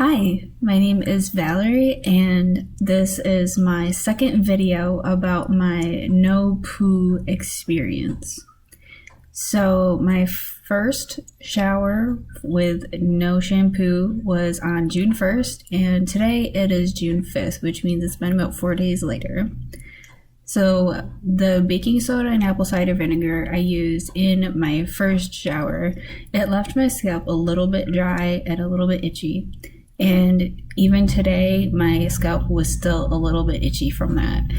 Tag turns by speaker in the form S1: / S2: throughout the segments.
S1: Hi, my name is Valerie, and this is my second video about my no-poo experience. So my first shower with no shampoo was on June 1st, and today it is June 5th, which means it's been about 4 days later. So the baking soda and apple cider vinegar I used in my first shower, it left my scalp a little bit dry and a little bit itchy. And even today, my scalp was still a little bit itchy from that.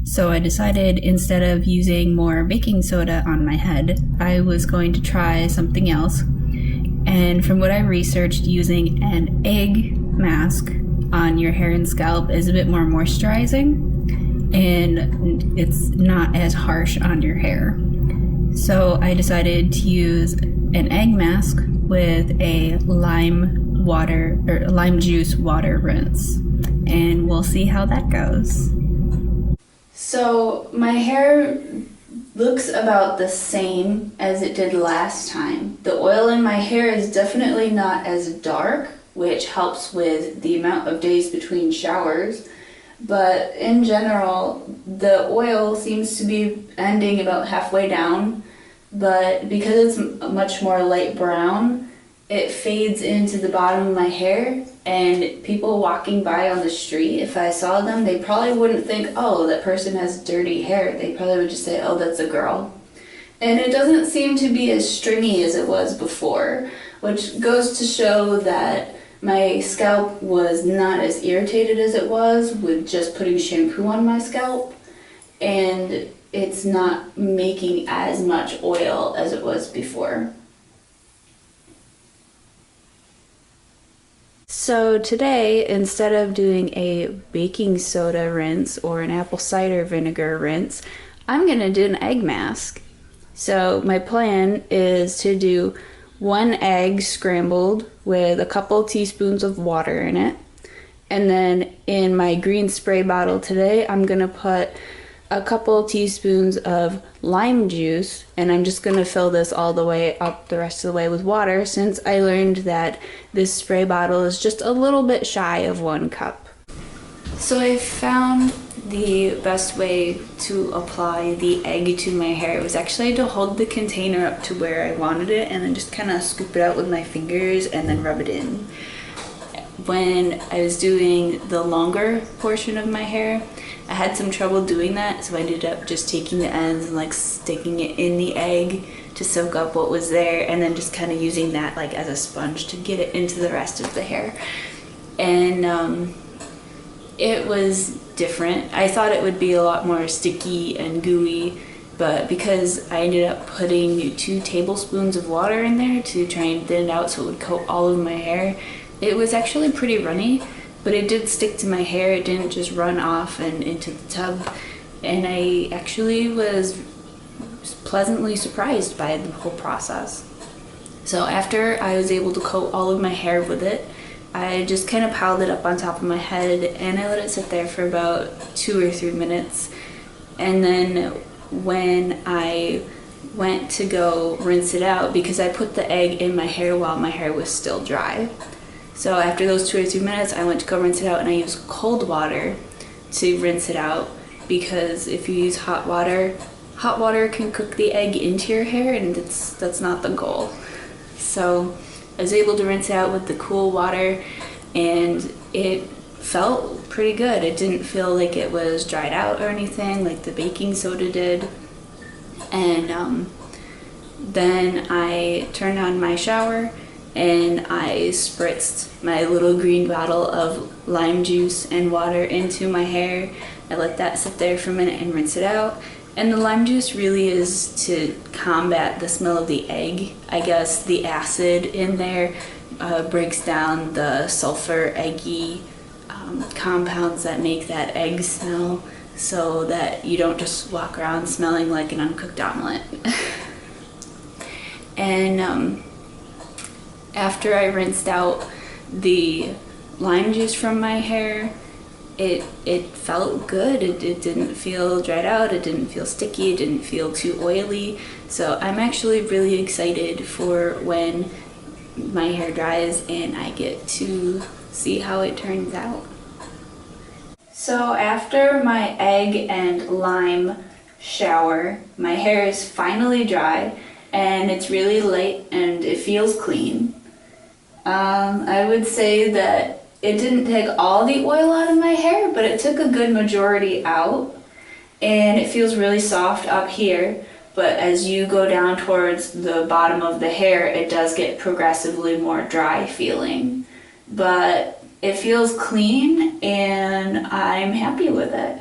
S1: So I decided instead of using more baking soda on my head, I was going to try something else. And from what I researched, using an egg mask on your hair and scalp is a bit more moisturizing, and it's not as harsh on your hair. So I decided to use an egg mask with a lime juice water rinse, and we'll see how that goes. So my hair looks about the same as it did last time. The oil in my hair is definitely not as dark, which helps with the amount of days between showers. But in general, the oil seems to be ending about halfway down, but because it's much more light brown, it fades into the bottom of my hair, and people walking by on the street, if I saw them, they probably wouldn't think, oh, that person has dirty hair. They probably would just say, oh, that's a girl. And it doesn't seem to be as stringy as it was before, which goes to show that my scalp was not as irritated as it was with just putting shampoo on my scalp, and it's not making as much oil as it was before. So today, instead of doing a baking soda rinse or an apple cider vinegar rinse, I'm gonna do an egg mask. So my plan is to do one egg scrambled with a couple teaspoons of water in it. And then in my green spray bottle today, I'm gonna put a couple teaspoons of lime juice, and I'm just gonna fill this all the way up the rest of the way with water, since I learned that this spray bottle is just a little bit shy of 1 cup. So I found the best way to apply the egg to my hair was actually to hold the container up to where I wanted it and then just kind of scoop it out with my fingers and then rub it in. When I was doing the longer portion of my hair, I had some trouble doing that, so I ended up just taking the ends and like sticking it in the egg to soak up what was there, and then just kind of using that like as a sponge to get it into the rest of the hair. And it was different. I thought it would be a lot more sticky and gooey, but because I ended up putting 2 tablespoons of water in there to try and thin it out so it would coat all of my hair, it was actually pretty runny, but it did stick to my hair. It didn't just run off and into the tub, and I actually was pleasantly surprised by the whole process. So after I was able to coat all of my hair with it, I just kind of piled it up on top of my head and I let it sit there for about 2 or 3 minutes. And then when I went to go rinse it out, because I put the egg in my hair while my hair was still dry, so after those 2 or 3 minutes, I went to go rinse it out, and I used cold water to rinse it out, because if you use hot water can cook the egg into your hair, and that's not the goal. So I was able to rinse it out with the cool water, and it felt pretty good. It didn't feel like it was dried out or anything like the baking soda did. And then I turned on my shower and I spritzed my little green bottle of lime juice and water into my hair. I let that sit there for a minute and rinse it out. And the lime juice really is to combat the smell of the egg. I guess the acid in there breaks down the sulfur eggy compounds that make that egg smell, so that you don't just walk around smelling like an uncooked omelet. And after I rinsed out the lime juice from my hair, it felt good. It didn't feel dried out, it didn't feel sticky, it didn't feel too oily. So I'm actually really excited for when my hair dries and I get to see how it turns out. So after my egg and lime shower, my hair is finally dry and it's really light and it feels clean. I would say that it didn't take all the oil out of my hair, but it took a good majority out, and it feels really soft up here, but as you go down towards the bottom of the hair, it does get progressively more dry feeling. But it feels clean and I'm happy with it.